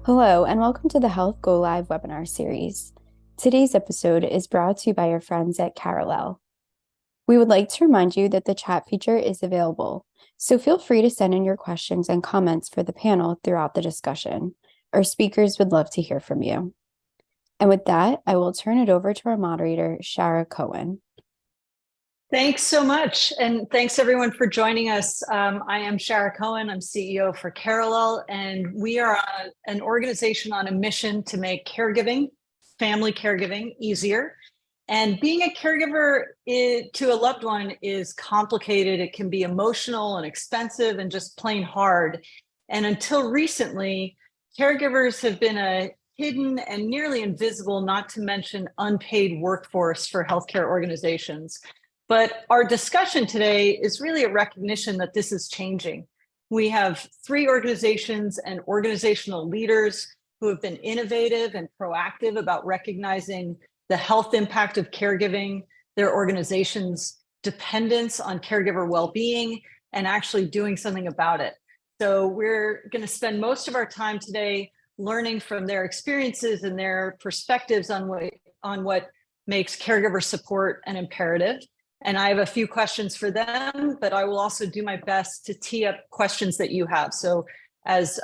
Hello, and welcome to the Health Go Live webinar series. Today's episode is brought to you by our friends at Carelel. We would like to remind you that the chat feature is available, so feel free to send in your questions and comments for the panel throughout the discussion. Our speakers would love to hear from you. And with that, I will turn it over to our moderator, Shara Cohen. Thanks so much. And thanks everyone for joining us. I am Shara Cohen. I'm CEO for Carelel, and we are an organization on a mission to make caregiving, family caregiving, easier. And being a caregiver to a loved one is complicated. It can be emotional and expensive and just plain hard. And until recently, caregivers have been a hidden and nearly invisible, not to mention unpaid workforce for healthcare organizations. But our discussion today is really a recognition that this is changing. We have 3 organizations and organizational leaders who have been innovative and proactive about recognizing the health impact of caregiving, their organization's dependence on caregiver well-being, and actually doing something about it. So we're going to spend most of our time today learning from their experiences and their perspectives on what makes caregiver support an imperative. And I have a few questions for them, but I will also do my best to tee up questions that you have. So as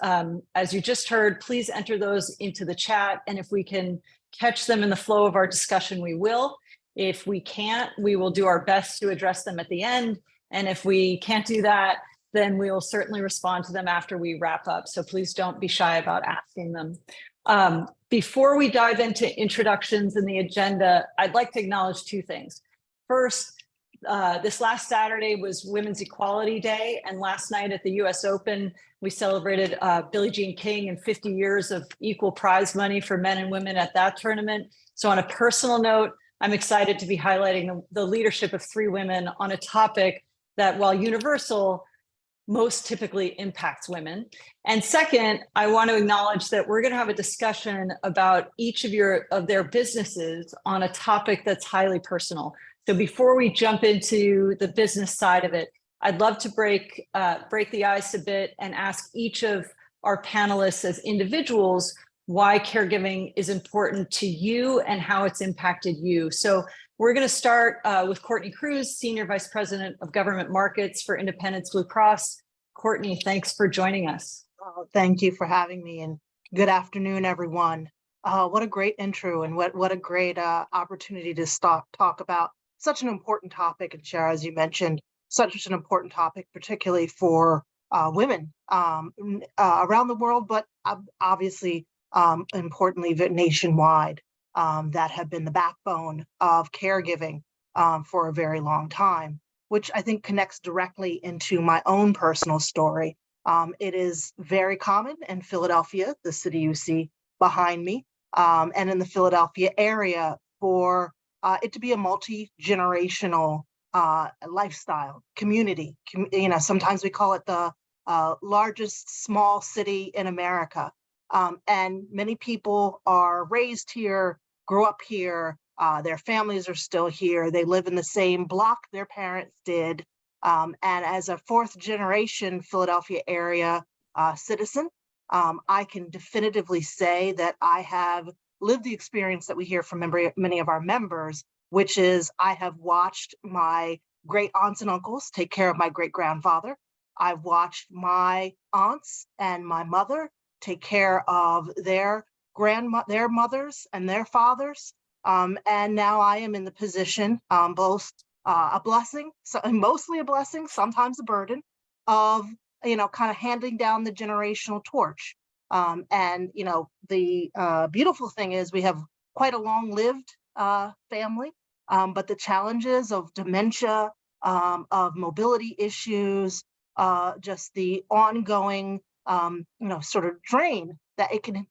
you just heard, please enter those into the chat. And if we can catch them in the flow of our discussion, we will. If we can't, we will do our best to address them at the end. And if we can't do that, then we will certainly respond to them after we wrap up. So please don't be shy about asking them. Before we dive into introductions and the agenda, I'd like to acknowledge 2 things. First, this last Saturday was Women's Equality Day, and last night at the US Open, we celebrated Billie Jean King and 50 years of equal prize money for men and women at that tournament. So on a personal note, I'm excited to be highlighting the leadership of 3 women on a topic that, while universal, most typically impacts women. And second, I want to acknowledge that we're going to have a discussion about each of their businesses on a topic that's highly personal. So before we jump into the business side of it, I'd love to break the ice a bit and ask each of our panelists as individuals why caregiving is important to you and how it's impacted you. So we're going to start with Courtney Cruz, Senior Vice President of Government Markets for Independence Blue Cross. Courtney, thanks for joining us. Thank you for having me, and good afternoon, everyone. What a great intro, and what a great opportunity to talk about such an important topic. And Shara, as you mentioned, such an important topic, particularly for women around the world, but obviously, importantly, nationwide, that have been the backbone of caregiving for a very long time, which I think connects directly into my own personal story. It is very common in Philadelphia, the city you see behind me, and in the Philadelphia area for it to be a multi-generational lifestyle community. Sometimes we call it the largest small city in America. And many people are raised here, grow up here, their families are still here, they live in the same block their parents did. And as a 4th generation Philadelphia area citizen, I can definitively say that I have lived the experience that we hear from many of our members, which is I have watched my great aunts and uncles take care of my great grandfather. I've watched my aunts and my mother take care of their mothers and their fathers. And now I am in the position, both a blessing, so mostly a blessing, sometimes a burden, of kind of handing down the generational torch. And the beautiful thing is we have quite a long-lived family, but the challenges of dementia, of mobility issues, just the ongoing sort of drain that it can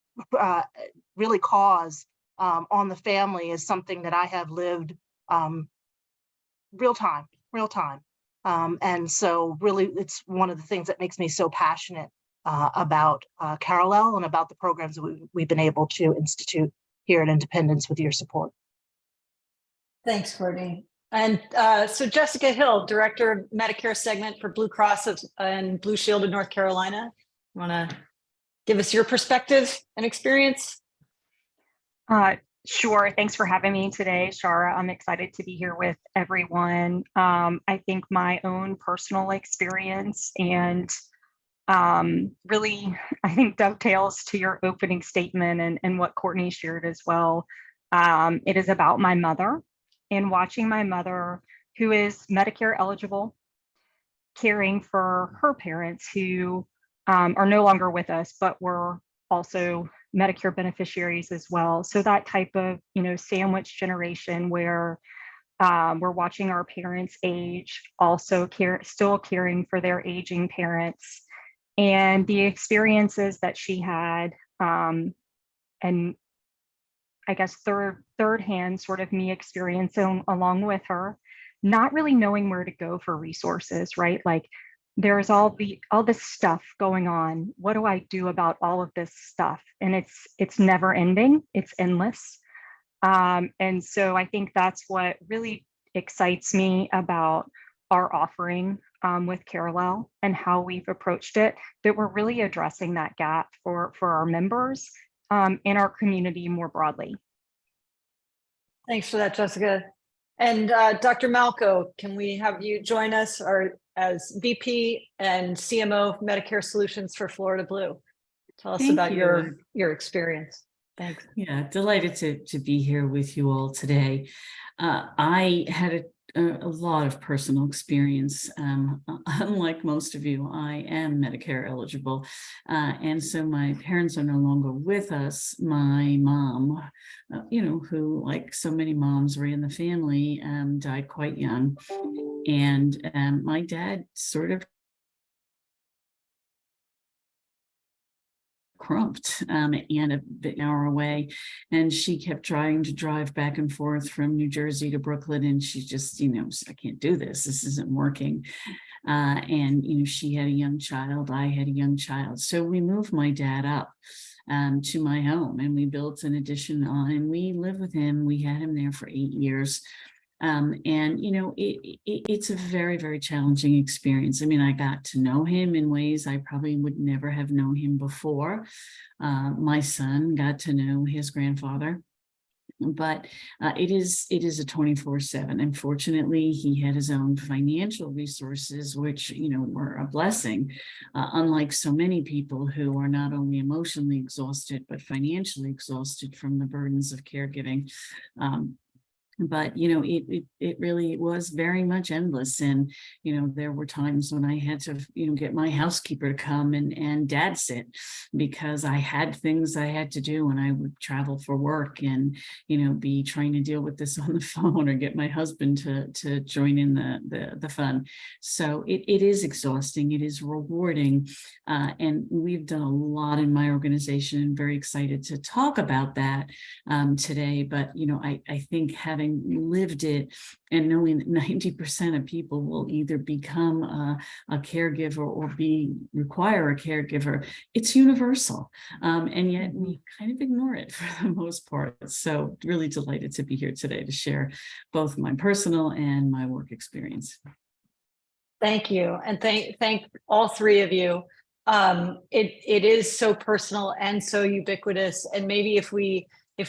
really cause on the family is something that I have lived real time. And so really, it's one of the things that makes me so passionate about Carelel and about the programs that we've been able to institute here at Independence with your support. Thanks, Courtney. And so Jessica Hill, Director of Medicare Segment for Blue Cross and Blue Shield of North Carolina. Want to give us your perspective and experience? Sure. Thanks for having me today, Shara. I'm excited to be here with everyone. I think my own personal experience and really, I think dovetails to your opening statement and what Courtney shared as well. It is about my mother and watching my mother, who is Medicare eligible, caring for her parents who are no longer with us, but were also Medicare beneficiaries as well. So that type of, sandwich generation where we're watching our parents age, also still caring for their aging parents, and the experiences that she had, and I guess third hand sort of me experiencing along with her, not really knowing where to go for resources, right? Like there's all this stuff going on. What do I do about all of this stuff? And it's never ending. It's endless. And so I think that's what really excites me about our offering with Carallel and how we've approached it, that we're really addressing that gap for our members in our community more broadly. Thanks for that, Jessica. And Dr. Malco, can we have you join us as VP and CMO of Medicare Solutions for Florida Blue? Tell us about your experience. Thanks. Yeah, delighted to be here with you all today. I had a lot of personal experience. Unlike most of you, I am Medicare eligible. And so my parents are no longer with us. My mom, who, like so many moms, ran the family, died quite young. And my dad sort of crumped and a bit an hour away, and she kept trying to drive back and forth from New Jersey to Brooklyn, and she just I can't do this isn't working. And she had a young child, I had a young child, so we moved my dad up to my home, and we built an addition on, and we lived with him. We had him there for 8 years. It's a very, very challenging experience. I mean, I got to know him in ways I probably would never have known him before. My son got to know his grandfather, but it is a 24/7. And fortunately, he had his own financial resources, which, were a blessing, unlike so many people who are not only emotionally exhausted, but financially exhausted from the burdens of caregiving. But it really was very much endless, and there were times when I had to get my housekeeper to come and dad sit, because I had things I had to do, and I would travel for work and be trying to deal with this on the phone, or get my husband to join in the fun. So it is exhausting. It is rewarding, and we've done a lot in my organization, and very excited to talk about that today. But I think having lived it and knowing that 90% of people will either become a caregiver or require a caregiver, it's universal. And yet we kind of ignore it for the most part. So really delighted to be here today to share both my personal and my work experience. Thank you. And thank all three of you. It is so personal and so ubiquitous. And maybe if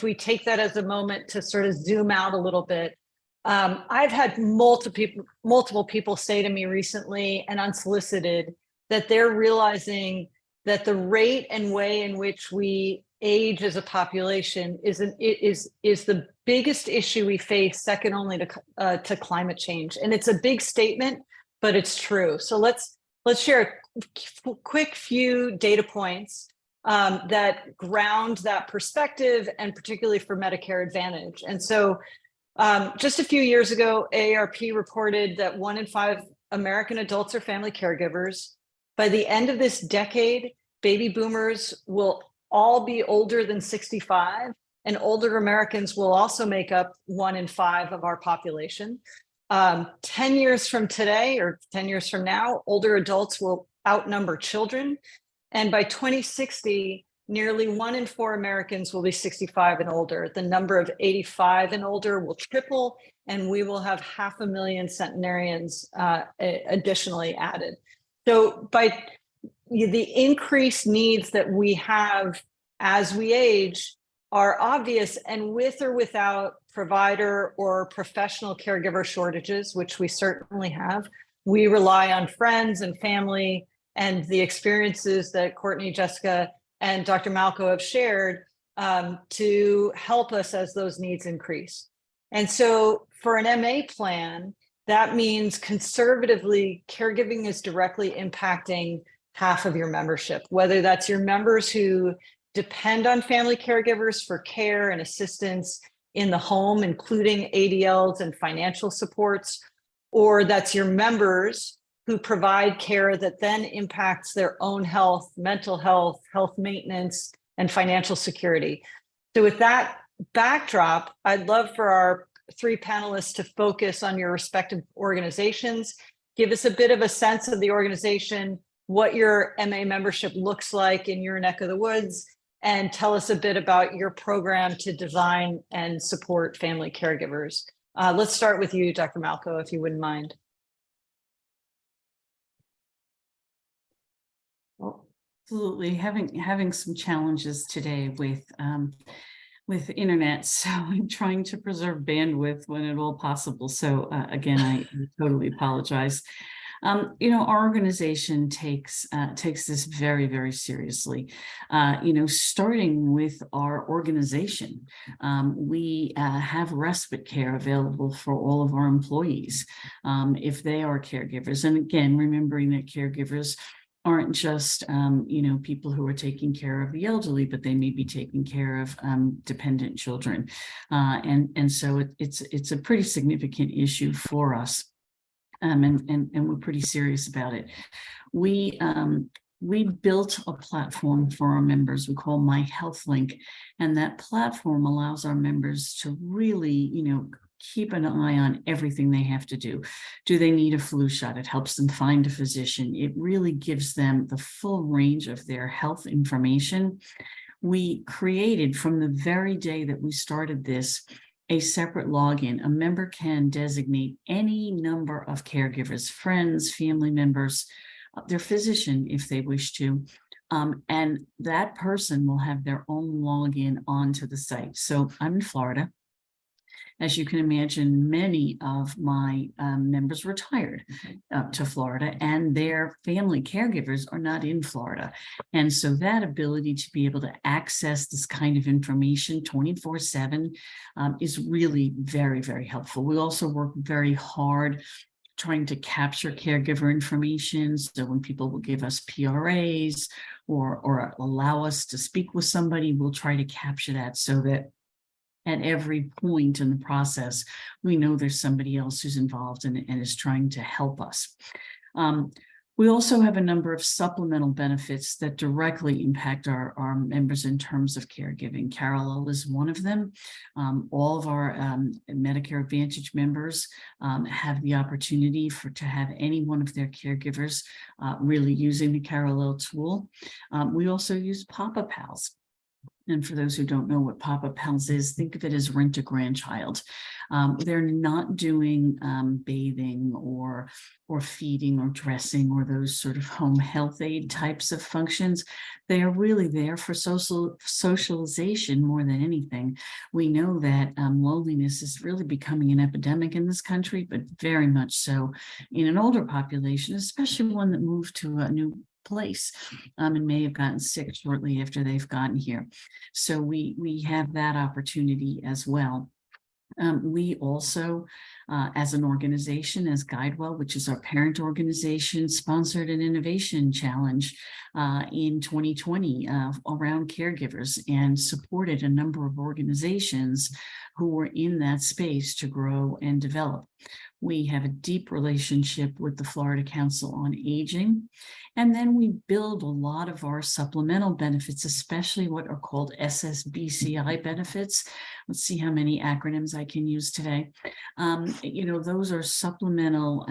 we take that as a moment to sort of zoom out a little bit, I've had multiple people say to me recently and unsolicited that they're realizing that the rate and way in which we age as a population is the biggest issue we face, second only to climate change. And it's a big statement, but it's true. So let's share a quick few data points that ground that perspective, and particularly for Medicare Advantage. And so just a few years ago, AARP reported that 1 in 5 American adults are family caregivers. By the end of this decade, baby boomers will all be older than 65, and older Americans will also make up 1 in 5 of our population. 10 years from today, or 10 years from now, older adults will outnumber children. And by 2060, nearly 1 in 4 Americans will be 65 and older. The number of 85 and older will triple, and we will have 500,000 centenarians additionally added. So by the increased needs that we have as we age are obvious, and with or without provider or professional caregiver shortages, which we certainly have, we rely on friends and family and the experiences that Courtney, Jessica, and Dr. Malco have shared to help us as those needs increase. And so for an MA plan, that means conservatively, caregiving is directly impacting half of your membership, whether that's your members who depend on family caregivers for care and assistance in the home, including ADLs and financial supports, or that's your members who provide care that then impacts their own health, mental health, health maintenance, and financial security. So with that backdrop, I'd love for our three panelists to focus on your respective organizations, give us a bit of a sense of the organization, what your MA membership looks like in your neck of the woods, and tell us a bit about your program to design and support family caregivers. Let's start with you, Dr. Malco, if you wouldn't mind. Absolutely, having some challenges today with internet, so I'm trying to preserve bandwidth when at all possible. So again, I totally apologize. Our organization takes this very, very seriously. Starting with our organization, we have respite care available for all of our employees if they are caregivers. And again, remembering that caregivers aren't just people who are taking care of the elderly, but they may be taking care of dependent children, and so it's a pretty significant issue for us. And we're pretty serious about it. We built a platform for our members we call My Health Link, and that platform allows our members to really, keep an eye on everything they have to do. Do they need a flu shot? It helps them find a physician. It really gives them the full range of their health information. We created, from the very day that we started this, a separate login. A member can designate any number of caregivers, friends, family members, their physician if they wish to, and that person will have their own login onto the site. So I'm in Florida. As you can imagine, many of my members retired to Florida, and their family caregivers are not in Florida. And so that ability to be able to access this kind of information 24/7 is really very, very helpful. We also work very hard trying to capture caregiver information. So when people will give us PRAs or allow us to speak with somebody, we'll try to capture that so that at every point in the process, we know there's somebody else who's involved and is trying to help us. We also have a number of supplemental benefits that directly impact our members in terms of caregiving. Carallel is one of them. All of our Medicare Advantage members have the opportunity to have any one of their caregivers really using the Carallel tool. We also use Papa Pals. And for those who don't know what Papa Pals is, think of it as Rent a Grandchild. They're not doing bathing or feeding or dressing or those sort of home health aid types of functions. They are really there for socialization more than anything. We know that loneliness is really becoming an epidemic in this country, but very much so in an older population, especially one that moved to a new place and may have gotten sick shortly after they've gotten here. So we have that opportunity as well. We also, as an organization, as GuideWell, which is our parent organization, sponsored an innovation challenge in 2020 around caregivers and supported a number of organizations who were in that space to grow and develop. We have a deep relationship with the Florida Council on Aging. And then we build a lot of our supplemental benefits, especially what are called SSBCI benefits. Let's see how many acronyms I can use today. Those are supplemental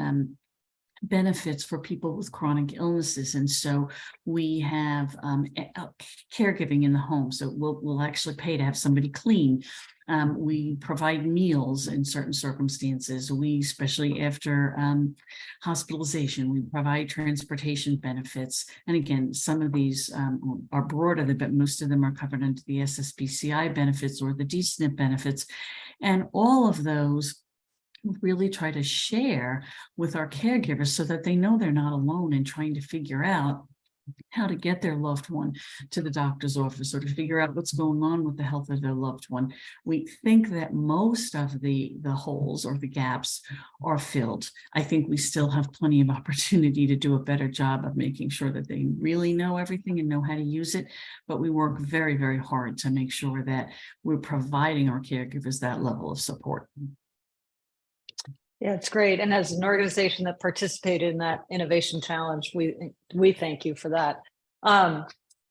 benefits for people with chronic illnesses. And so we have caregiving in the home. So we'll actually pay to have somebody clean. We provide meals in certain circumstances. We, especially after hospitalization, we provide transportation benefits. And again, some of these are broader, but most of them are covered under the SSBCI benefits or the DSNP benefits. And all of those really try to share with our caregivers so that they know they're not alone in trying to figure out how to get their loved one to the doctor's office or to figure out what's going on with the health of their loved one. We think that most of the holes or the gaps are filled. I think we still have plenty of opportunity to do a better job of making sure that they really know everything and know how to use it. But we work very, very hard to make sure that we're providing our caregivers that level of support. Yeah, it's great. And as an organization that participated in that innovation challenge, we thank you for that.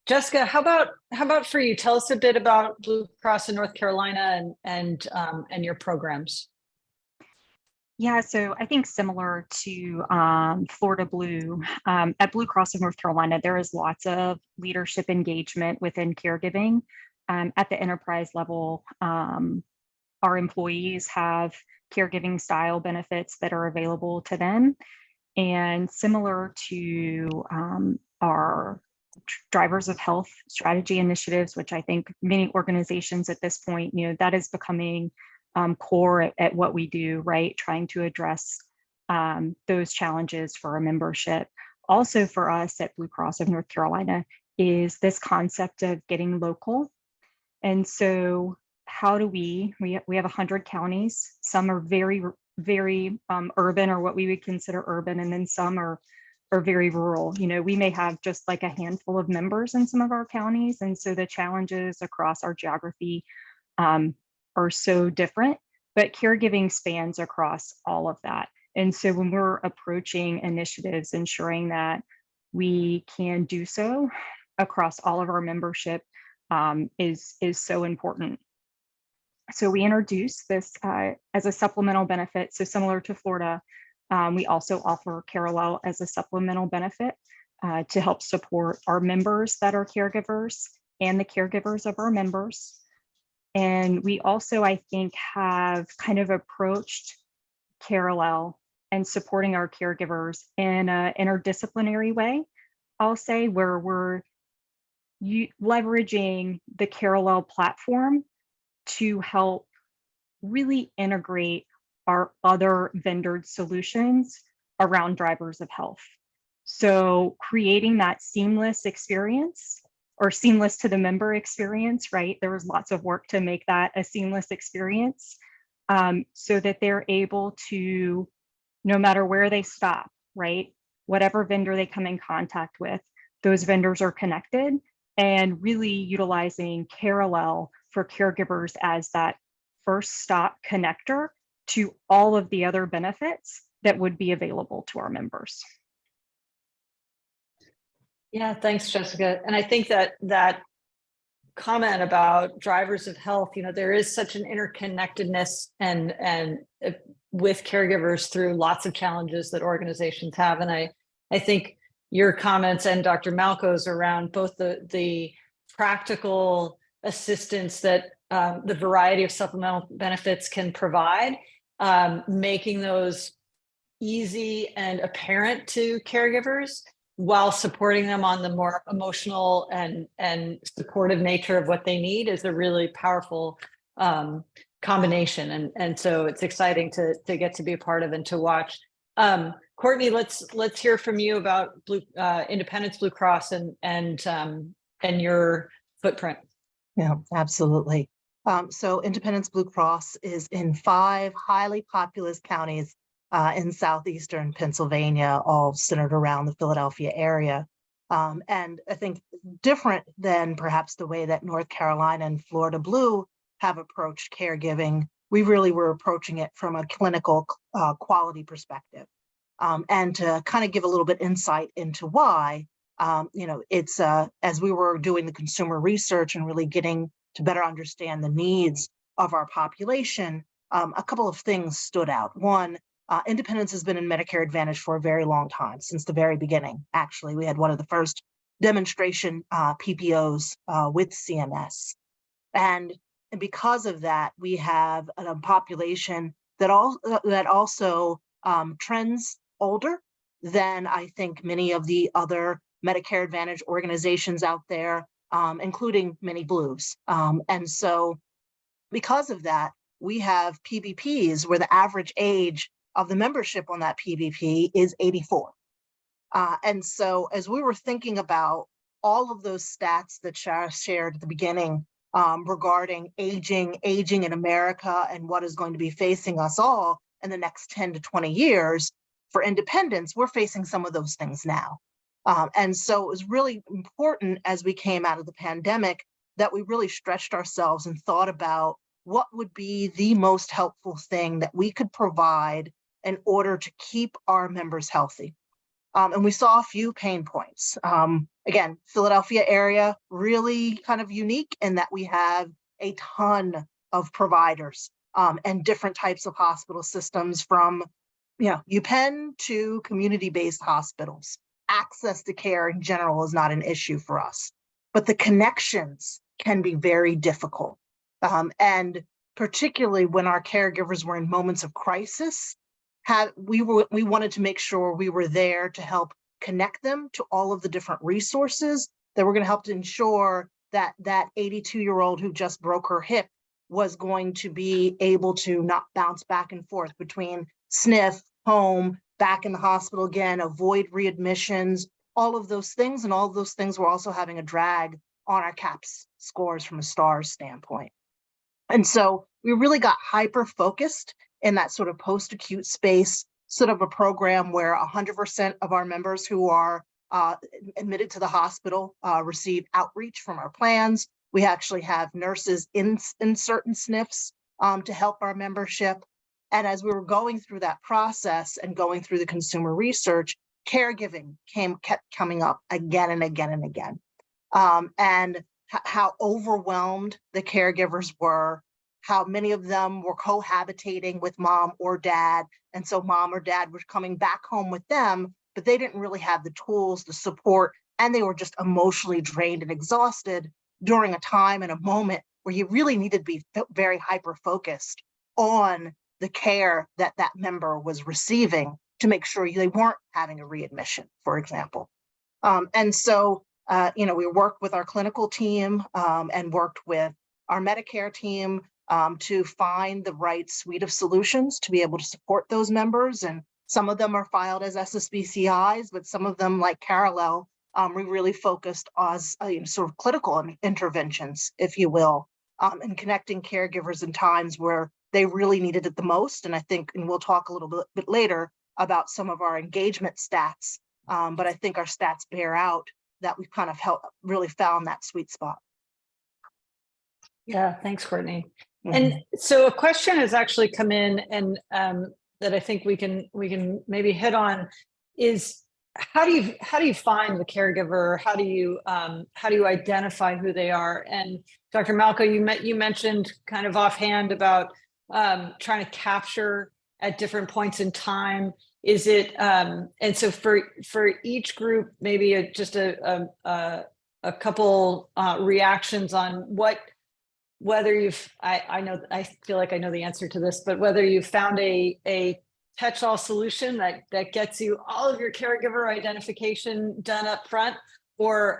Jessica, how about for you? Tell us a bit about Blue Cross in North Carolina and your programs. Yeah, so I think similar to Florida Blue, at Blue Cross of North Carolina, there is lots of leadership engagement within caregiving. At the enterprise level, our employees have caregiving style benefits that are available to them. And similar to our drivers of health strategy initiatives, which I think many organizations at this point, that is becoming core at what we do, right? Trying to address those challenges for our membership. Also for us at Blue Cross of North Carolina is this concept of getting local. And so how do we have 100 counties. Some are very, very urban, or what we would consider urban, and then some are very rural. We may have just like a handful of members in some of our counties. And so the challenges across our geography are so different, but caregiving spans across all of that. And so when we're approaching initiatives, ensuring that we can do so across all of our membership is so important. So we introduced this as a supplemental benefit. So similar to Florida, we also offer Carelel as a supplemental benefit to help support our members that are caregivers and the caregivers of our members. And we also, I think, have kind of approached Carelel and supporting our caregivers in an interdisciplinary way, I'll say, where we're leveraging the Carelel platform to help really integrate our other vendored solutions around drivers of health. So creating that seamless experience, or seamless to the member experience, right? There was lots of work to make that a seamless experience so that they're able to, no matter where they stop, right? Whatever vendor they come in contact with, those vendors are connected, and really utilizing Carelel for caregivers as that first stop connector to all of the other benefits that would be available to our members. Yeah, thanks, Jessica. And I think that comment about drivers of health, there is such an interconnectedness and with caregivers through lots of challenges that organizations have. And I think your comments and Dr. Malco's around both the practical assistance that the variety of supplemental benefits can provide, making those easy and apparent to caregivers while supporting them on the more emotional and supportive nature of what they need is a really powerful combination. And so it's exciting to get to be a part of and to watch. Courtney, let's hear from you about Independence Blue Cross and your footprint. Yeah, absolutely. So Independence Blue Cross is in 5 highly populous counties in southeastern Pennsylvania, all centered around the Philadelphia area. And I think different than perhaps the way that North Carolina and Florida Blue have approached caregiving, we really were approaching it from a clinical quality perspective. And to kind of give a little bit insight into why, it's as we were doing the consumer research and really getting to better understand the needs of our population, a couple of things stood out. One, Independence has been in Medicare Advantage for a very long time, since the very beginning. Actually, we had one of the first demonstration PPOs with CMS. And because of that, we have a population that also trends older than I think many of the other Medicare Advantage organizations out there, including many Blues. And so because of that, we have PBPs where the average age of the membership on that PBP is 84. And so as we were thinking about all of those stats that Shara shared at the beginning regarding aging in America and what is going to be facing us all in the next 10 to 20 years, for independence, we're facing some of those things now. And so it was really important as we came out of the pandemic that we really stretched ourselves and thought about what would be the most helpful thing that we could provide in order to keep our members healthy. And we saw a few pain points. Again, Philadelphia area, really kind of unique in that we have a ton of providers and different types of hospital systems, from UPenn to community-based hospitals. Access to care in general is not an issue for us, but the connections can be very difficult. And particularly when our caregivers were in moments of crisis, we wanted to make sure we were there to help connect them to all of the different resources that were going to help to ensure that that 82-year-old who just broke her hip was going to be able to not bounce back and forth between SNF, home, back in the hospital again, avoid readmissions, all of those things. And all of those things were also having a drag on our CAHPS scores from a STARS standpoint. And so we really got hyper-focused in that sort of post-acute space, sort of a program where 100% of our members who are admitted to the hospital receive outreach from our plans. We actually have nurses in certain SNFs to help our membership. And as we were going through that process and going through the consumer research, caregiving kept coming up again and again and again. And how overwhelmed the caregivers were, how many of them were cohabitating with mom or dad. And so mom or dad were coming back home with them, but they didn't really have the tools, the support, and they were just emotionally drained and exhausted during a time and a moment where you really needed to be very hyper-focused on the care that that member was receiving to make sure they weren't having a readmission, for example. And so, we worked with our clinical team and worked with our Medicare team to find the right suite of solutions to be able to support those members. And some of them are filed as SSBCIs, but some of them, like Carallel, we really focused on sort of clinical interventions, if you will, and connecting caregivers in times where they really needed it the most. And I think, and we'll talk a little bit later about some of our engagement stats, but I think our stats bear out that we've kind of really found that sweet spot. Yeah, thanks, Courtney. Mm-hmm. And so a question has actually come in, and that I think we can maybe hit on is how do you find the caregiver? How do you identify who they are? And Dr. Malko, you mentioned kind of offhand about trying to capture at different points in time. Is it and so for each group, maybe just a couple reactions on whether you've I feel like I know the answer to this, but whether you've found a catch-all solution that gets you all of your caregiver identification done up front, or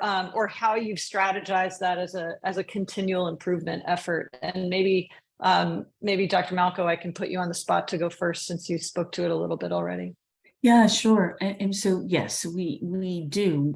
how you've strategized that as a continual improvement effort. And maybe Dr. Malko, I can put you on the spot to go first since you spoke to it a little bit already. Yeah, sure. And so, yes, we do.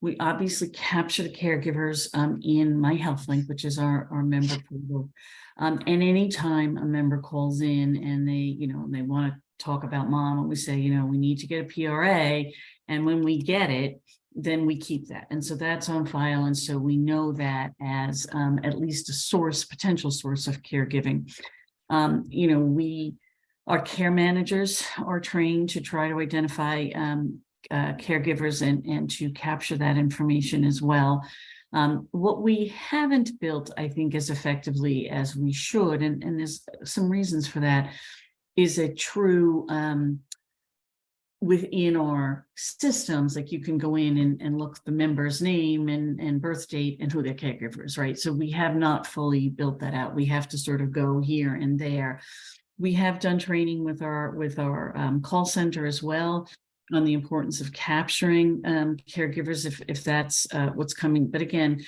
We obviously capture the caregivers in My Health Link, which is our member portal. And anytime a member calls in and they want to talk about mom, and we say, we need to get a PRA. And when we get it, then we keep that. And so that's on file. And so we know that as at least a potential source of caregiving. Our care managers are trained to try to identify caregivers and to capture that information as well. What we haven't built, I think, as effectively as we should, and there's some reasons for that, is a true within our systems, like you can go in and look at the member's name and birth date and who their caregivers, right? So we have not fully built that out. We have to sort of go here and there. We have done training with our call center as well on the importance of capturing caregivers if that's what's coming. But again,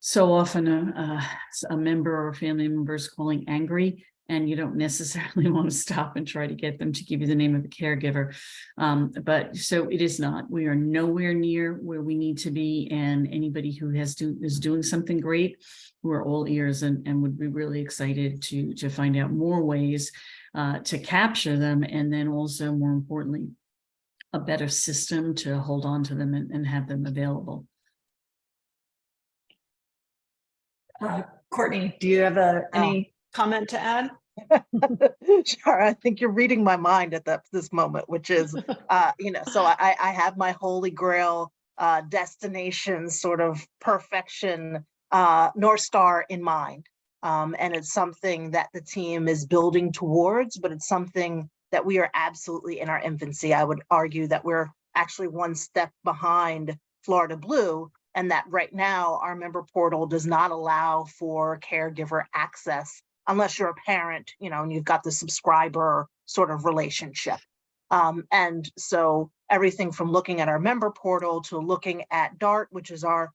so often a member or family member is calling angry, and you don't necessarily want to stop and try to get them to give you the name of a caregiver. But so it is not. We are nowhere near where we need to be, and anybody who is doing something great, we're all ears and would be really excited to find out more ways to capture them, and then also, more importantly, a better system to hold on to them and have them available. Courtney, do you have any comment to add? Sure. I think you're reading my mind at this moment, which is, so I have my holy grail destination sort of perfection North Star in mind. And it's something that the team is building towards, but it's something that we are absolutely in our infancy. I would argue that we're actually one step behind Florida Blue, and that right now our member portal does not allow for caregiver access unless you're a parent, and you've got the subscriber sort of relationship. And so everything from looking at our member portal to looking at DART, which is our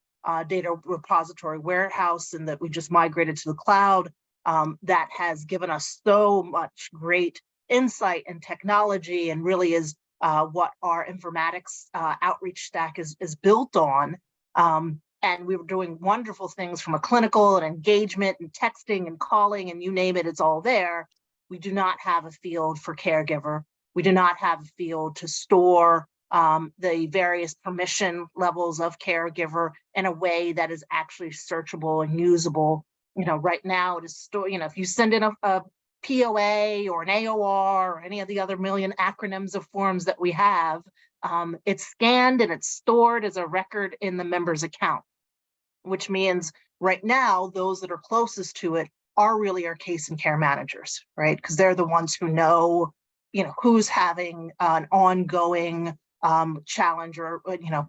data repository warehouse, and that we just migrated to the cloud, that has given us so much great insight and technology, and really is what our informatics outreach stack is built on. And we were doing wonderful things from a clinical and engagement and texting and calling and you name it, it's all there. We do not have a field for caregiver. We do not have a field to store the various permission levels of caregiver in a way that is actually searchable and usable. Right now it is stored, if you send in a POA or an AOR or any of the other million acronyms of forms that we have, it's scanned and it's stored as a record in the member's account, which means right now, those that are closest to it are really our case and care managers, right? Because they're the ones who know, who's having an ongoing challenge or,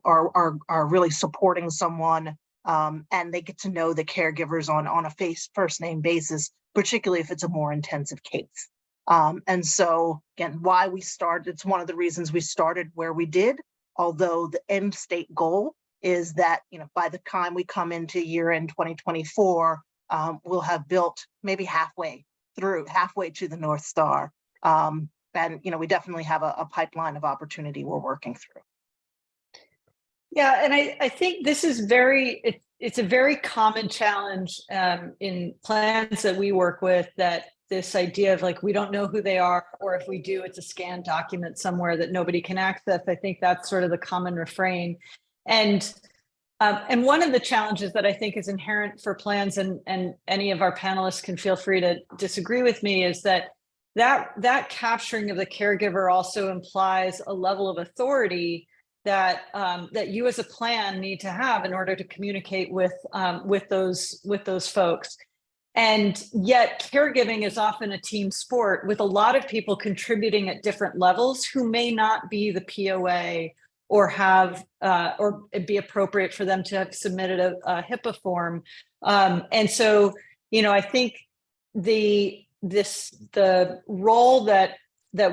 are really supporting someone. And they get to know the caregivers on a first name basis, particularly if it's a more intensive case. And so again, why we started, it's one of the reasons we started where we did, although the end state goal is that, by the time we come into year end 2024, we'll have built maybe halfway to the North Star. And, we definitely have a pipeline of opportunity we're working through. Yeah, and I think this is it's a very common challenge in plans that we work with, that this idea of like, we don't know who they are, or if we do, it's a scanned document somewhere that nobody can access. I think that's sort of the common refrain. And one of the challenges that I think is inherent for plans, and any of our panelists can feel free to disagree with me, is that capturing of the caregiver also implies a level of authority that you as a plan need to have in order to communicate with those folks. And yet caregiving is often a team sport with a lot of people contributing at different levels who may not be the POA or have or it'd be appropriate for them to have submitted a HIPAA form. And so, I think the role that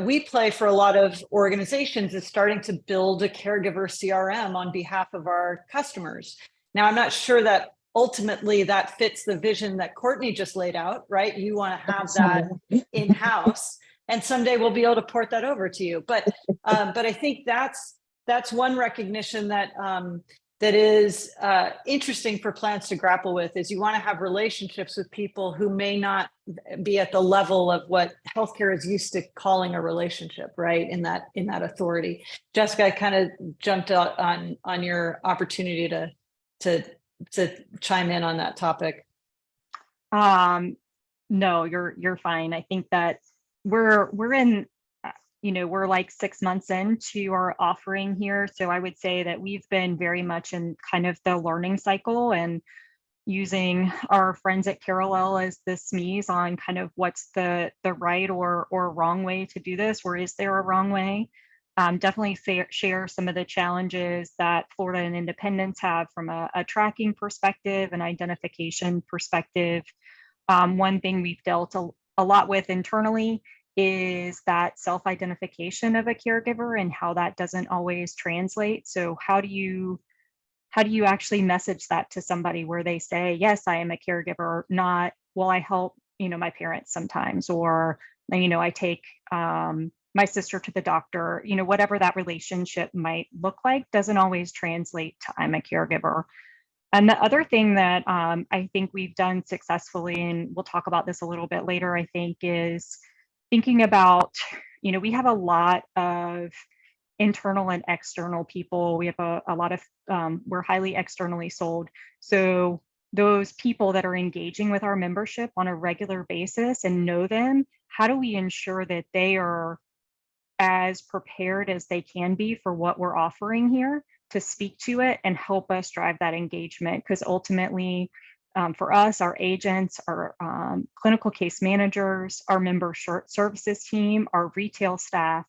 we play for a lot of organizations is starting to build a caregiver CRM on behalf of our customers. Now, I'm not sure that ultimately that fits the vision that Courtney just laid out, right? You want to have that in-house, and someday we'll be able to port that over to you. But I think that's one recognition that that is interesting for plans to grapple with, is you want to have relationships with people who may not be at the level of what healthcare is used to calling a relationship, right? In that authority. Jessica, I kind of jumped out on your opportunity to chime in on that topic. No, you're fine. I think that we're in, we're like 6 months into our offering here. So I would say that we've been very much in kind of the learning cycle, and using our friends at Parallel as the SMEs on kind of what's the right or wrong way to do this, or is there a wrong way? Definitely share some of the challenges that Florida and independents have from a tracking perspective and identification perspective. One thing we've dealt a lot with internally is that self-identification of a caregiver and how that doesn't always translate. So how do you actually message that to somebody where they say, yes, I am a caregiver, not, well, I help, my parents sometimes, or, I take my sister to the doctor, whatever that relationship might look like doesn't always translate to I'm a caregiver. And the other thing that I think we've done successfully, and we'll talk about this a little bit later, I think, is thinking about, we have a lot of internal and external people. We have a lot of, we're highly externally sold. So those people that are engaging with our membership on a regular basis and know them, how do we ensure that they are as prepared as they can be for what we're offering here to speak to it and help us drive that engagement? Because ultimately, for us, our agents, our clinical case managers, our member services team, our retail staff,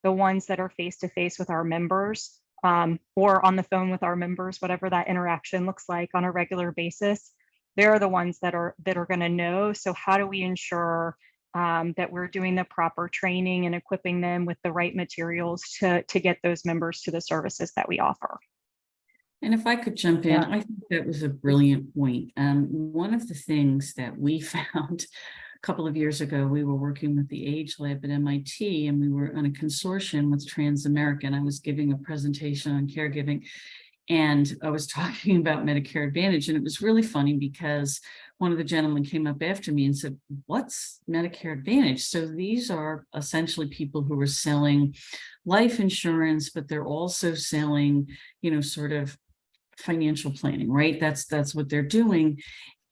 the ones that are face-to-face with our members or on the phone with our members, whatever that interaction looks like on a regular basis, they're the ones that are going to know. So how do we ensure that we're doing the proper training and equipping them with the right materials to get those members to the services that we offer? And if I could jump in, I think that was a brilliant point. One of the things that we found a couple of years ago, we were working with the Age Lab at MIT, and we were on a consortium with Transamerica. I was giving a presentation on caregiving, and I was talking about Medicare Advantage. And it was really funny because one of the gentlemen came up after me and said, what's Medicare Advantage? So these are essentially people who are selling life insurance, but they're also selling, sort of financial planning, right? That's what they're doing.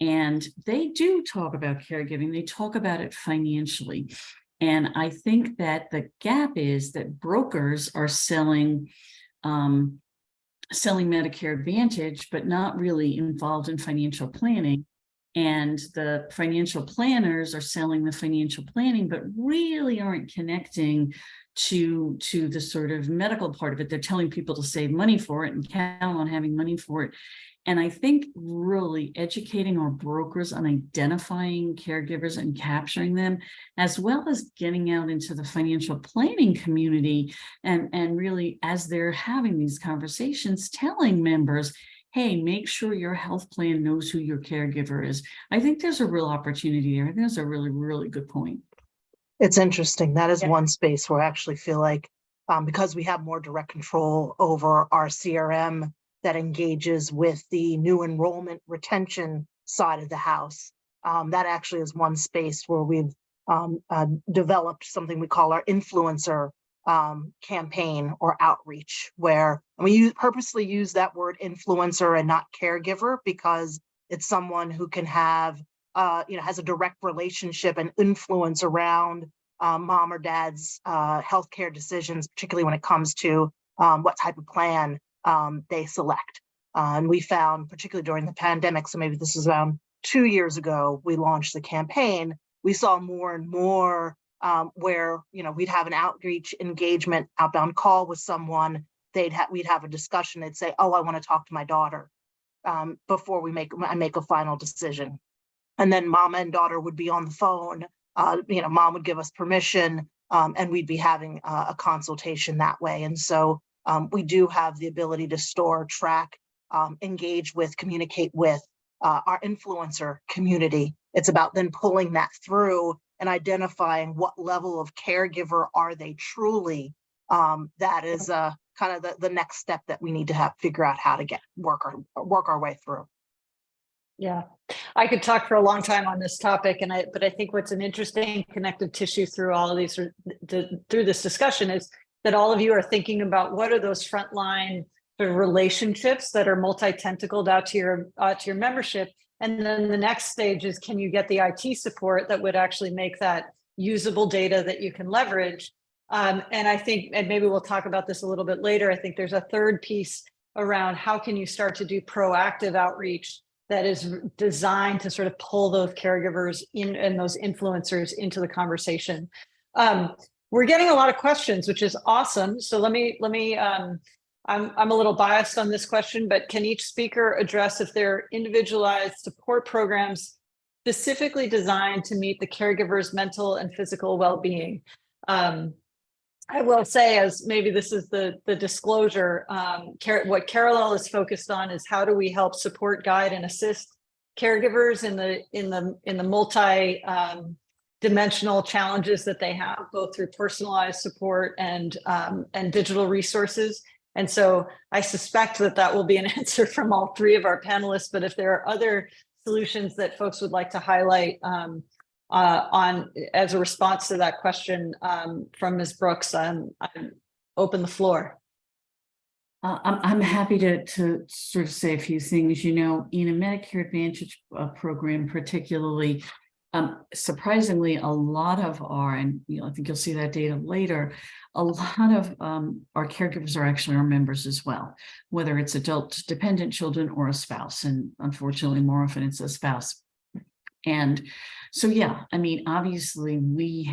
And they do talk about caregiving. They talk about it financially. And I think that the gap is that brokers are selling Medicare Advantage, but not really involved in financial planning. And the financial planners are selling the financial planning, but really aren't connecting to the sort of medical part of it. They're telling people to save money for it and count on having money for it. And I think really educating our brokers on identifying caregivers and capturing them, as well as getting out into the financial planning community and really, as they're having these conversations, telling members, hey, make sure your health plan knows who your caregiver is. I think there's a real opportunity there. I think that's a really, really good point. It's interesting. That is one space where I actually feel like because we have more direct control over our CRM that engages with the new enrollment retention side of the house, that actually is one space where we've developed something we call our influencer campaign or outreach, where we purposely use that word influencer and not caregiver because it's someone who can have has a direct relationship and influence around mom or dad's healthcare decisions, particularly when it comes to what type of plan they select. And we found, particularly during the pandemic, so maybe this is around 2 years ago, we launched the campaign. We saw more and more where we'd have an outreach engagement outbound call with someone. We'd have a discussion. They'd say, "Oh, I want to talk to my daughter before I make a final decision." And then mama and daughter would be on the phone. Mom would give us permission, and we'd be having a consultation that way. And so we do have the ability to store, track, engage with, communicate with our influencer community. It's about then pulling that through and identifying what level of caregiver are they truly. That is kind of the next step that we need to figure out how to work our way through. Yeah, I could talk for a long time on this topic, but I think what's an interesting connective tissue through all of these, through this discussion, is that all of you are thinking about what are those frontline sort of relationships that are multi-tentacled out to your membership, and then the next stage is, can you get the IT support that would actually make that usable data that you can leverage? And I think, and maybe we'll talk about this a little bit later, I think there's a third piece around how can you start to do proactive outreach that is designed to sort of pull those caregivers in and those influencers into the conversation. We're getting a lot of questions, which is awesome. So let me. I'm a little biased on this question, but can each speaker address if there are individualized support programs specifically designed to meet the caregiver's mental and physical well-being? I will say, as maybe this is the disclosure, what Carallel is focused on is how do we help support, guide, and assist caregivers in the multi dimensional challenges that they have, both through personalized support and digital resources. And so I suspect that will be an answer from all three of our panelists. But if there are other solutions that folks would like to highlight on as a response to that question from Ms. Brooks, I'm open the floor. I'm happy to sort of say a few things. You know, in a Medicare Advantage program, particularly, surprisingly, a lot of and I think you'll see that data later, a lot of our caregivers are actually our members as well, whether it's adult dependent children or a spouse. And unfortunately, more often it's a spouse. And so, yeah, I mean, obviously we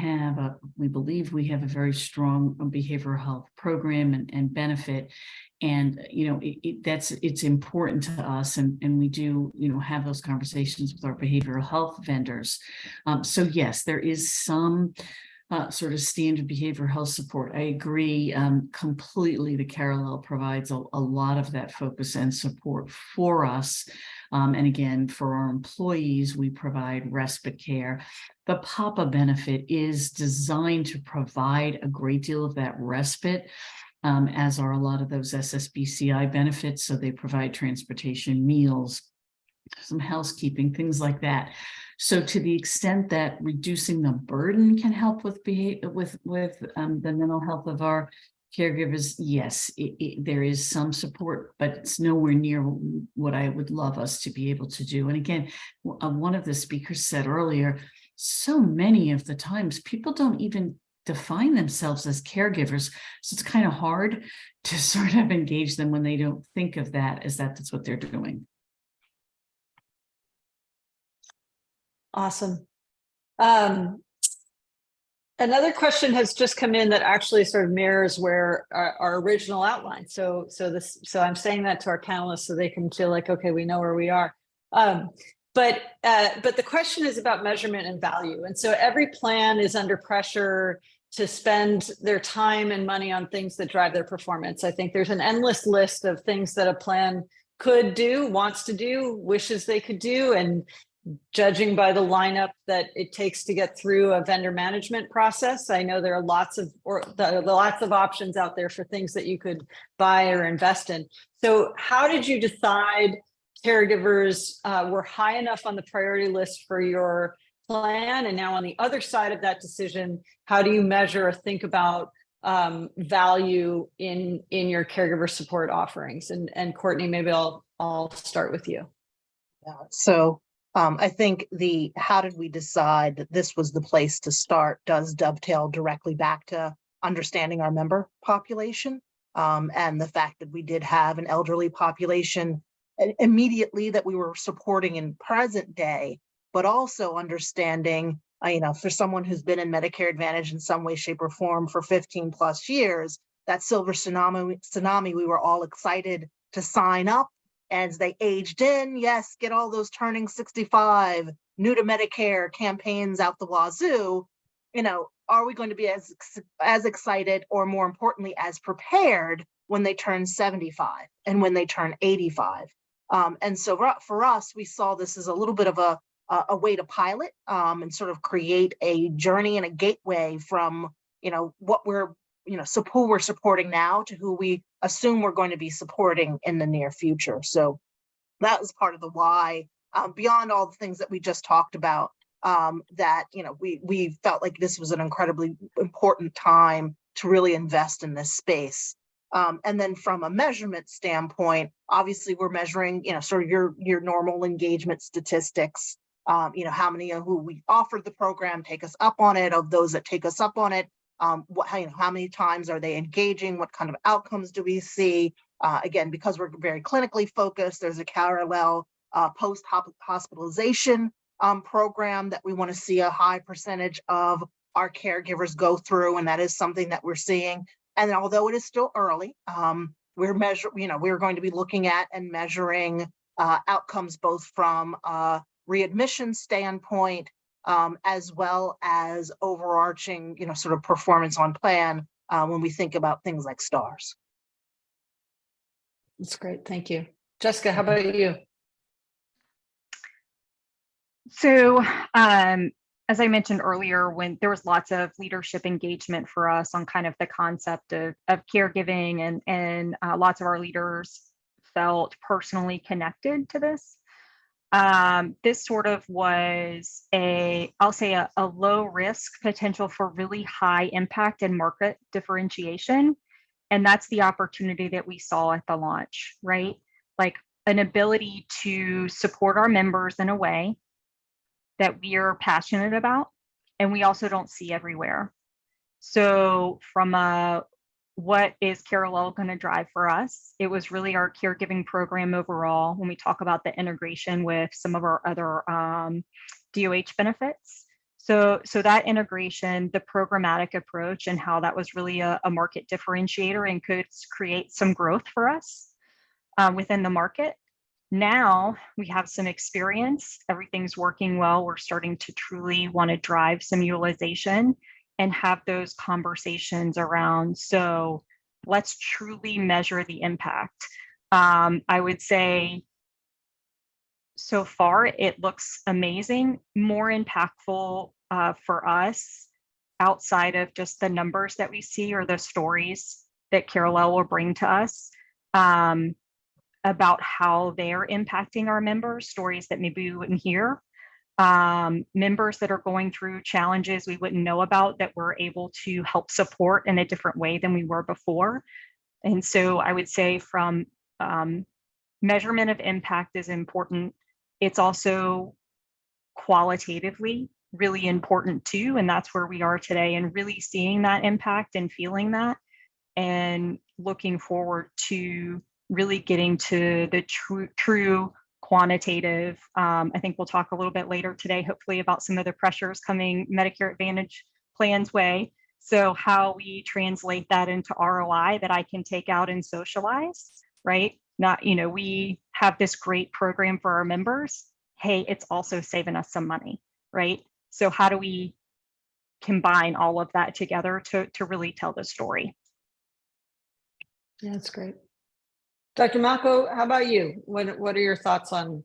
believe we have a very strong behavioral health program and benefit. And, you know, it's important to us. And we do, you know, have those conversations with our behavioral health vendors. So yes, there is some sort of standard behavioral health support. I agree completely. The Carallel provides a lot of that focus and support for us. And again, for our employees, we provide respite care. The PAPA benefit is designed to provide a great deal of that respite, as are a lot of those SSBCI benefits. So they provide transportation, meals, some housekeeping, things like that. So to the extent that reducing the burden can help with the mental health of our caregivers, yes, there is some support, but it's nowhere near what I would love us to be able to do. And again, one of the speakers said earlier, so many of the times people don't even define themselves as caregivers. So it's kind of hard to sort of engage them when they don't think of that as that's what they're doing. Awesome. Another question has just come in that actually sort of mirrors where our original outline. So I'm saying that to our panelists so they can feel like, okay, we know where we are. But the question is about measurement and value. And so every plan is under pressure to spend their time and money on things that drive their performance. I think there's an endless list of things that a plan could do, wants to do, wishes they could do, and judging by the lineup that it takes to get through a vendor management process, I know there are lots of options out there for things that you could buy or invest in. So how did you decide caregivers were high enough on the priority list for your plan? And now on the other side of that decision, how do you measure or think about value in your caregiver support offerings? And Courtney, maybe I'll start with you. Yeah, so I think how did we decide that this was the place to start does dovetail directly back to understanding our member population and the fact that we did have an elderly population immediately that we were supporting in present day, but also understanding, for someone who's been in Medicare Advantage in some way, shape, or form for 15 plus years, that silver tsunami, we were all excited to sign up. As they aged in, yes, get all those turning 65, new to Medicare campaigns out the wazoo, are we going to be as excited, or more importantly, as prepared when they turn 75 and when they turn 85? And so for us, we saw this as a little bit of a way to pilot and sort of create a journey and a gateway from, what who we're supporting now to who we assume we're going to be supporting in the near future. So that was part of the why, beyond all the things that we just talked about, that, we felt like this was an incredibly important time to really invest in this space. And then from a measurement standpoint, obviously we're measuring, sort of your normal engagement statistics, how many of who we offered the program take us up on it, of those that take us up on it. How many times are they engaging? What kind of outcomes do we see? Again, because we're very clinically focused, there's a Carallel post-hospitalization program that we want to see a high percentage of our caregivers go through, and that is something that we're seeing. And although it is still early, we're going to be looking at and measuring outcomes both from a readmission standpoint, as well as overarching, sort of performance on plan when we think about things like stars. That's great. Thank you. Jessica, how about you? So, as I mentioned earlier, when there was lots of leadership engagement for us on kind of the concept of caregiving, and lots of our leaders felt personally connected to this. This sort of was I'll say a low risk potential for really high impact and market differentiation. And that's the opportunity that we saw at the launch, right? Like an ability to support our members in a way that we are passionate about, and we also don't see everywhere. So from what is Carelel going to drive for us, it was really our caregiving program overall when we talk about the integration with some of our other DOH benefits. So that integration, the programmatic approach, and how that was really a market differentiator and could create some growth for us within the market. Now we have some experience, everything's working well. We're starting to truly want to drive some utilization and have those conversations around, so let's truly measure the impact. I would say so far it looks amazing, more impactful for us outside of just the numbers that we see or the stories that Carelel will bring to us. About how they're impacting our members, stories that maybe we wouldn't hear, members that are going through challenges we wouldn't know about that we're able to help support in a different way than we were before. And so I would say from measurement of impact is important. It's also qualitatively really important too. And that's where we are today, and really seeing that impact and feeling that, and looking forward to really getting to the true quantitative. I think we'll talk a little bit later today, hopefully, about some of the pressures coming Medicare Advantage plans way. So how we translate that into ROI that I can take out and socialize, right? Not, we have this great program for our members. Hey, it's also saving us some money, right? So how do we combine all of that together to really tell the story? Yeah, that's great. Dr. Mako, how about you? What are your thoughts on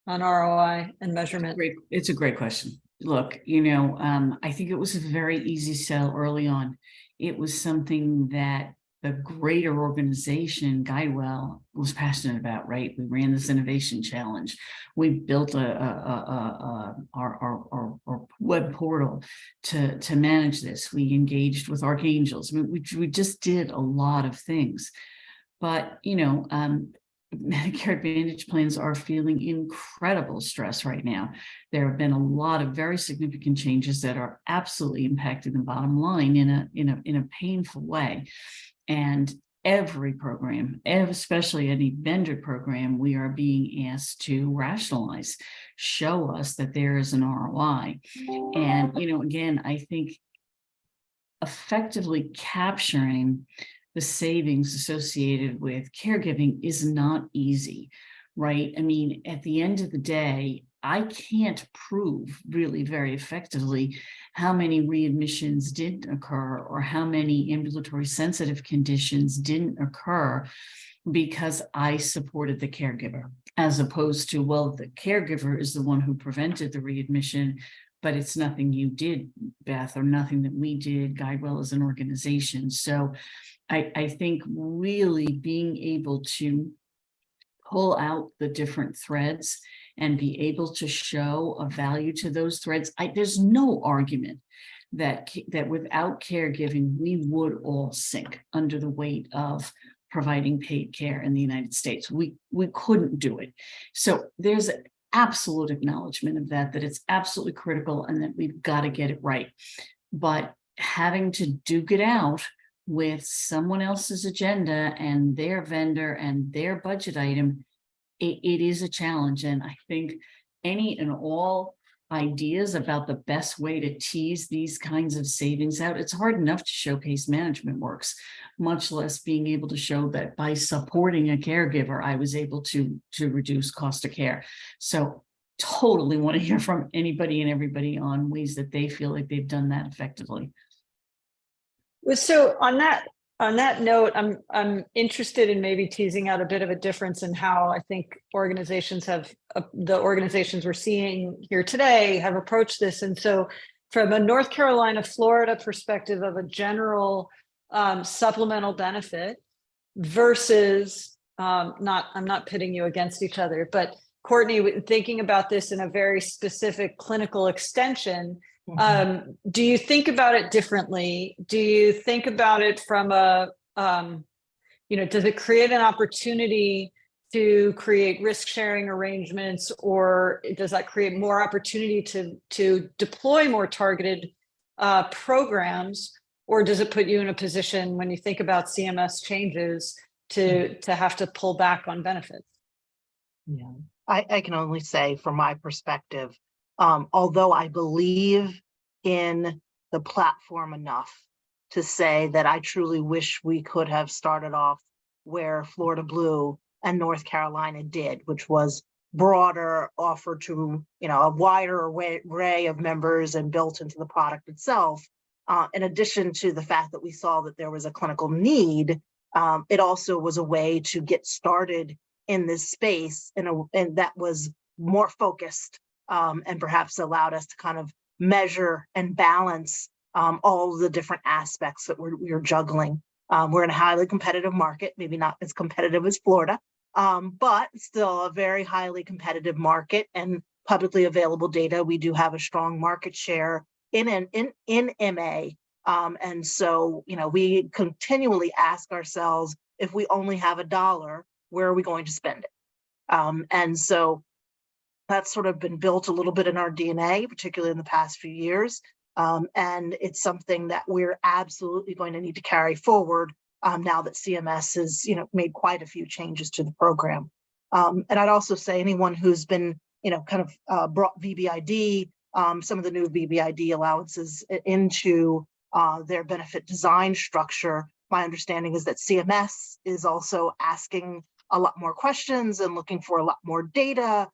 ROI and measurement? It's a great question. Look, I think it was a very easy sell early on. It was something that the greater organization, GuideWell, was passionate about, right? We ran this innovation challenge. We built our web portal to manage this. We engaged with archangels. I mean, we just did a lot of things. But, Medicare Advantage plans are feeling incredible stress right now. There have been a lot of very significant changes that are absolutely impacting the bottom line in a painful way. And every program, especially any vendor program, we are being asked to rationalize, show us that there is an ROI. And, again, I think effectively capturing the savings associated with caregiving is not easy, right? I mean, at the end of the day, I can't prove really very effectively how many readmissions didn't occur or how many ambulatory sensitive conditions didn't occur because I supported the caregiver, as opposed to, well, the caregiver is the one who prevented the readmission, but it's nothing you did, Beth, or nothing that we did, GuideWell as an organization. So I think really being able to pull out the different threads and be able to show a value to those threads. There's no argument that without caregiving, we would all sink under the weight of providing paid care in the United States. We couldn't do it. So there's an absolute acknowledgement of that it's absolutely critical and that we've got to get it right. But having to duke it out with someone else's agenda and their vendor and their budget item, it is a challenge. And I think any and all ideas about the best way to tease these kinds of savings out, it's hard enough to show case management works, much less being able to show that by supporting a caregiver, I was able to reduce cost of care. So totally want to hear from anybody and everybody on ways that they feel like they've done that effectively. So on that note, I'm interested in maybe teasing out a bit of a difference in how I think organizations have the organizations we're seeing here today have approached this. And so from a North Carolina, Florida perspective of a general supplemental benefit versus I'm not pitting you against each other, but Courtney, thinking about this in a very specific clinical extension, do you think about it differently? Do you think about it from a, does it create an opportunity to create risk sharing arrangements, or does that create more opportunity to deploy more targeted programs, or does it put you in a position when you think about CMS changes to have to pull back on benefits? Yeah, I can only say from my perspective, although I believe in the platform enough to say that I truly wish we could have started off where Florida Blue and North Carolina did, which was broader, offer to a wider array of members and built into the product itself. In addition to the fact that we saw that there was a clinical need, it also was a way to get started in this space and that was more focused and perhaps allowed us to kind of measure and balance all of the different aspects that we're juggling. We're in a highly competitive market, maybe not as competitive as Florida, but still a very highly competitive market and publicly available data. We do have a strong market share in MA. And so, we continually ask ourselves, if we only have $1, where are we going to spend it? And so that's sort of been built a little bit in our DNA, particularly in the past few years. And it's something that we're absolutely going to need to carry forward now that CMS has, made quite a few changes to the program. And I'd also say anyone who's been, kind of brought VBID, some of the new VBID allowances into their benefit design structure, my understanding is that CMS is also asking a lot more questions and looking for a lot more data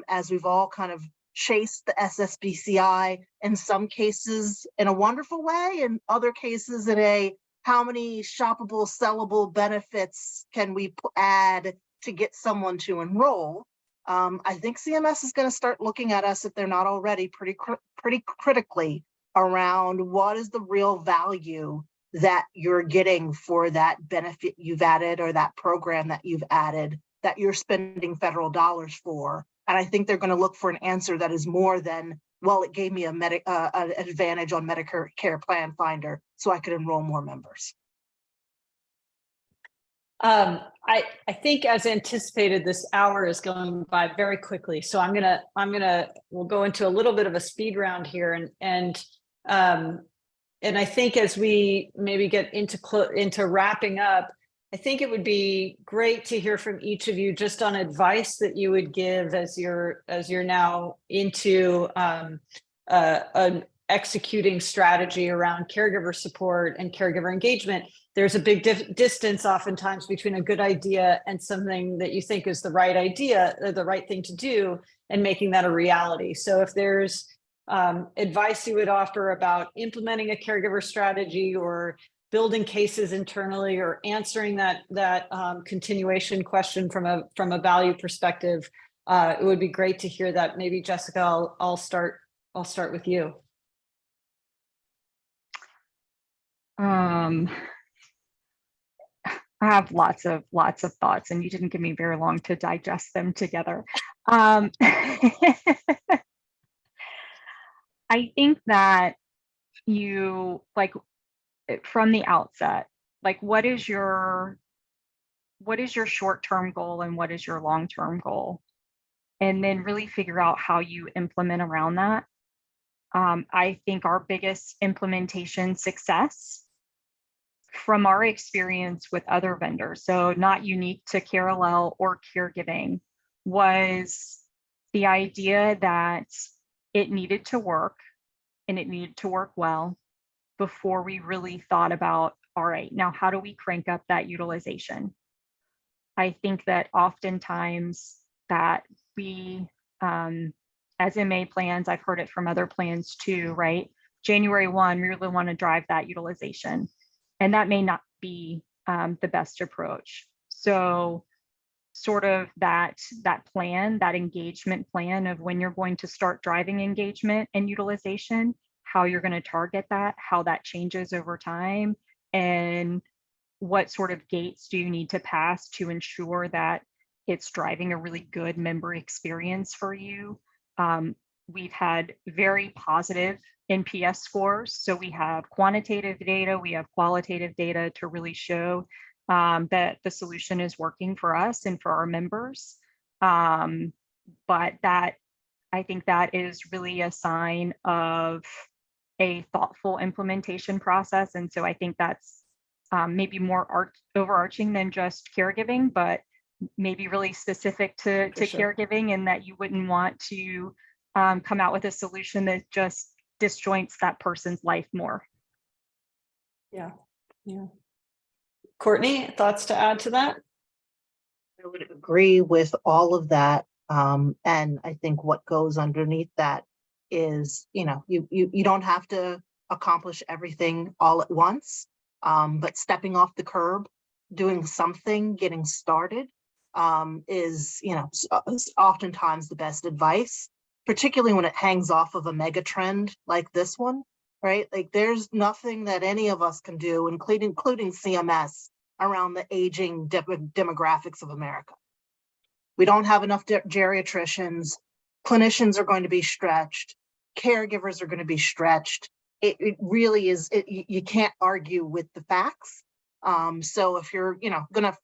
as we've all kind of chased the SSBCI, in some cases in a wonderful way, in other cases in a how many shoppable, sellable benefits can we add to get someone to enroll. I think CMS is going to start looking at us, if they're not already, pretty critically around what is the real value that you're getting for that benefit you've added or that program that you've added that you're spending federal dollars for. And I think they're going to look for an answer that is more than, well, it gave me an advantage on Medicare Plan Finder, so I could enroll more members. I think, as anticipated, this hour is going by very quickly. So we'll go into a little bit of a speed round here, and I think as we maybe get into wrapping up, I think it would be great to hear from each of you just on advice that you would give as you're now into an executing strategy around caregiver support and caregiver engagement. There's a big distance oftentimes between a good idea and something that you think is the right idea, or the right thing to do, and making that a reality. So if there's advice you would offer about implementing a caregiver strategy, or building cases internally, or answering that continuation question from a value perspective, it would be great to hear that. Maybe Jessica, I'll start with you. I have lots of thoughts, and you didn't give me very long to digest them together. I think that you, like, from the outset, like, what is your short-term goal and what is your long-term goal? And then really figure out how you implement around that. I think our biggest implementation success from our experience with other vendors, so not unique to Carelel or caregiving, was the idea that it needed to work, and it needed to work well before we really thought about, all right, now how do we crank up that utilization? I think that oftentimes that we, as MA plans, I've heard it from other plans too, right? January 1, we really want to drive that utilization, and that may not be the best approach. So sort of that plan, that engagement plan of when you're going to start driving engagement and utilization, how you're going to target that, how that changes over time, and what sort of gates do you need to pass to ensure that it's driving a really good member experience for you. We've had very positive NPS scores. So we have quantitative data, we have qualitative data to really show that the solution is working for us and for our members. But that, I think that is really a sign of a thoughtful implementation process. And so I think that's maybe more overarching than just caregiving, but maybe really specific to caregiving, and that you wouldn't want to come out with a solution that just disjoints that person's life more. Yeah. Courtney, thoughts to add to that? I would agree with all of that. And I think what goes underneath that is, you don't have to accomplish everything all at once, but stepping off the curb, doing something, getting started is oftentimes the best advice, particularly when it hangs off of a mega trend like this one, right? Like there's nothing that any of us can do, including CMS, around the aging demographics of America. We don't have enough geriatricians. Clinicians are going to be stretched. Caregivers are going to be stretched. It really is, you can't argue with the facts. So if you're, gonna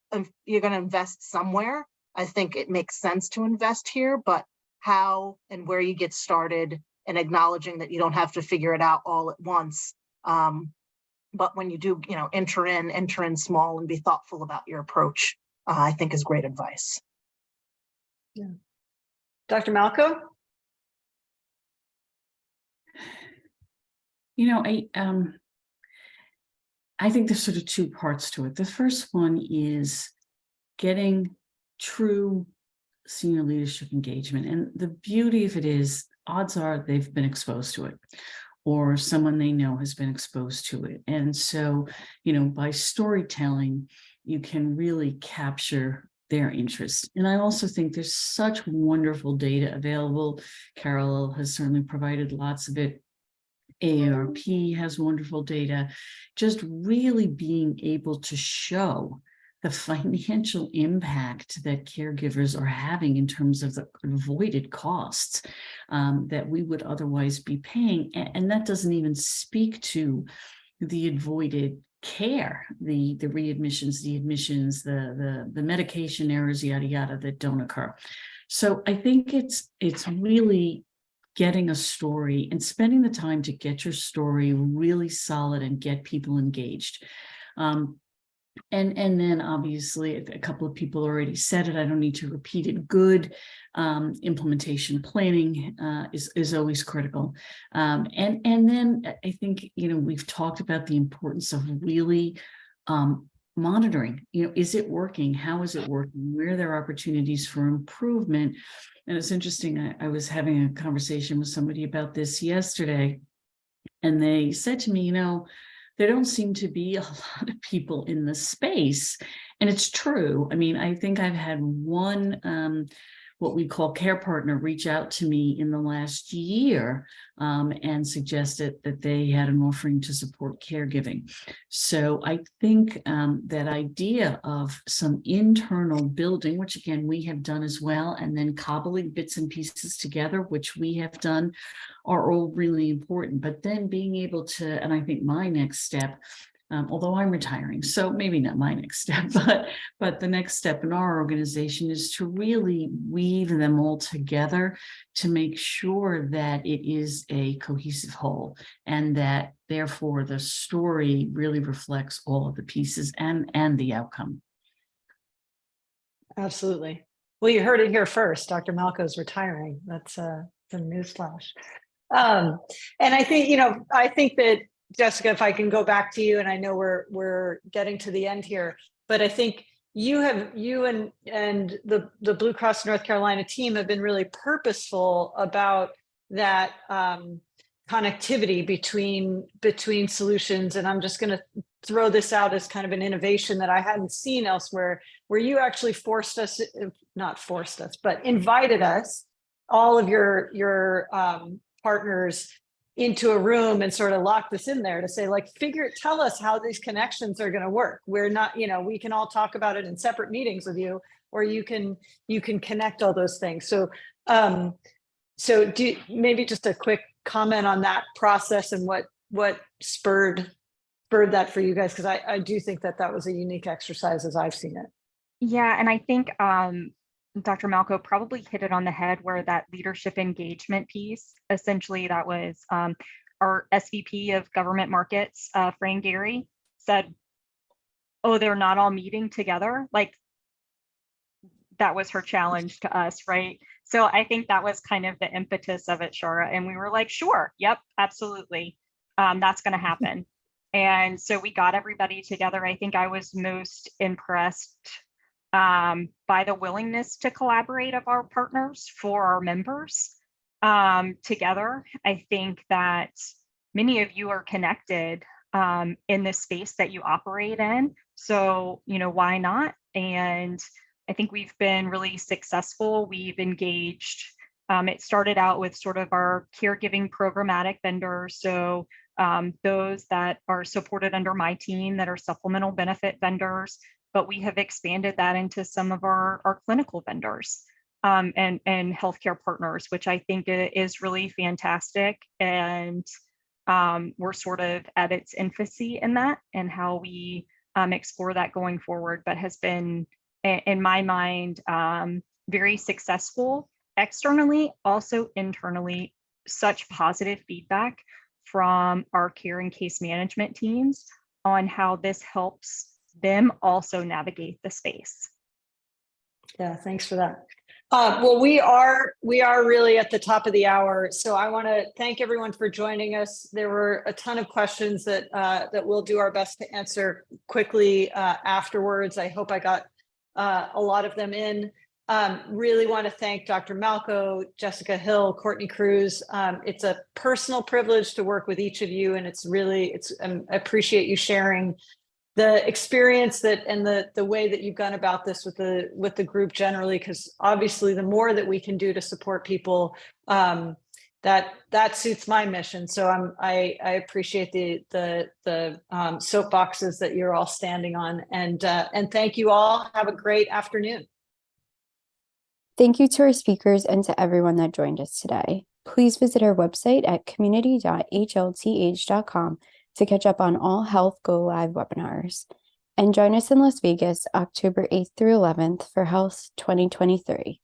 invest somewhere, I think it makes sense to invest here, but how and where you get started, and acknowledging that you don't have to figure it out all at once. But when you do, enter in small and be thoughtful about your approach, I think is great advice. Yeah. Dr. Malco? I think there's sort of two parts to it. The first one is getting true senior leadership engagement. And the beauty of it is, odds are they've been exposed to it, or someone they know has been exposed to it. And so, by storytelling, you can really capture their interest. And I also think there's such wonderful data available. Carol has certainly provided lots of it. AARP has wonderful data. Just really being able to show the financial impact that caregivers are having in terms of the avoided costs that we would otherwise be paying. And that doesn't even speak to the avoided care, the readmissions, the admissions, the medication errors, yada, yada, that don't occur. So I think it's really getting a story and spending the time to get your story really solid and get people engaged. And then obviously a couple of people already said it, I don't need to repeat it. Good implementation planning is always critical. And then I think, we've talked about the importance of really monitoring, is it working? How is it working? Where are there opportunities for improvement? And it's interesting, I was having a conversation with somebody about this yesterday, and they said to me, there don't seem to be a lot of people in the space. And it's true. I mean, I think I've had one, what we call care partner, reach out to me in the last year and suggested that they had an offering to support caregiving. So I think that idea of some internal building, which again, we have done as well, and then cobbling bits and pieces together, which we have done, are all really important. But then being able to, and I think my next step, although I'm retiring, so maybe not my next step, but the next step in our organization is to really weave them all together to make sure that it is a cohesive whole, and that therefore the story really reflects all of the pieces and the outcome. Absolutely. Well, you heard it here first. Dr. Malco's retiring. That's a newsflash. And I think, I think that, Jessica, if I can go back to you, and I know we're getting to the end here, but I think you and the Blue Cross North Carolina team have been really purposeful about that connectivity between solutions. And I'm just going to throw this out as kind of an innovation that I hadn't seen elsewhere, where you actually invited us, all of your partners, into a room and sort of locked us in there to say, like, tell us how these connections are going to work. We're not, we can all talk about it in separate meetings with you, or you can connect all those things. So, maybe just a quick comment on that process and what spurred that for you guys, because I do think that was a unique exercise as I've seen it. Yeah, and I think Dr. Malco probably hit it on the head, where that leadership engagement piece, essentially that was our SVP of government markets, Fran Gary, said, oh, they're not all meeting together. Like, that was her challenge to us, right? So I think that was kind of the impetus of it, Shara. And we were like, sure, yep, absolutely. That's going to happen. And so we got everybody together. I think I was most impressed by the willingness to collaborate of our partners for our members together. I think that many of you are connected in the space that you operate in. So, why not? And I think we've been really successful. We've engaged, it started out with sort of our caregiving programmatic vendors. So those that are supported under my team that are supplemental benefit vendors, but we have expanded that into some of our clinical vendors and healthcare partners, which I think is really fantastic. And we're sort of at its infancy in that, and how we explore that going forward, but has been, in my mind, very successful externally, also internally. Such positive feedback from our care and case management teams on how this helps them also navigate the space. Yeah, thanks for that. Well, we are really at the top of the hour, so I want to thank everyone for joining us. There were a ton of questions that we'll do our best to answer quickly afterwards. I hope I got a lot of them in. Really want to thank Dr. Malco, Jessica Hill, Courtney Cruz. It's a personal privilege to work with each of you, and I appreciate you sharing the experience and the way that you've gone about this with the group generally, because obviously the more that we can do to support people, that suits my mission. So I appreciate the soapboxes that you're all standing on, and thank you all. Have a great afternoon. Thank you to our speakers and to everyone that joined us today. Please visit our website at community.hlth.com to catch up on all Health Go Live webinars. And join us in Las Vegas, October 8th through 11th for Health 2023.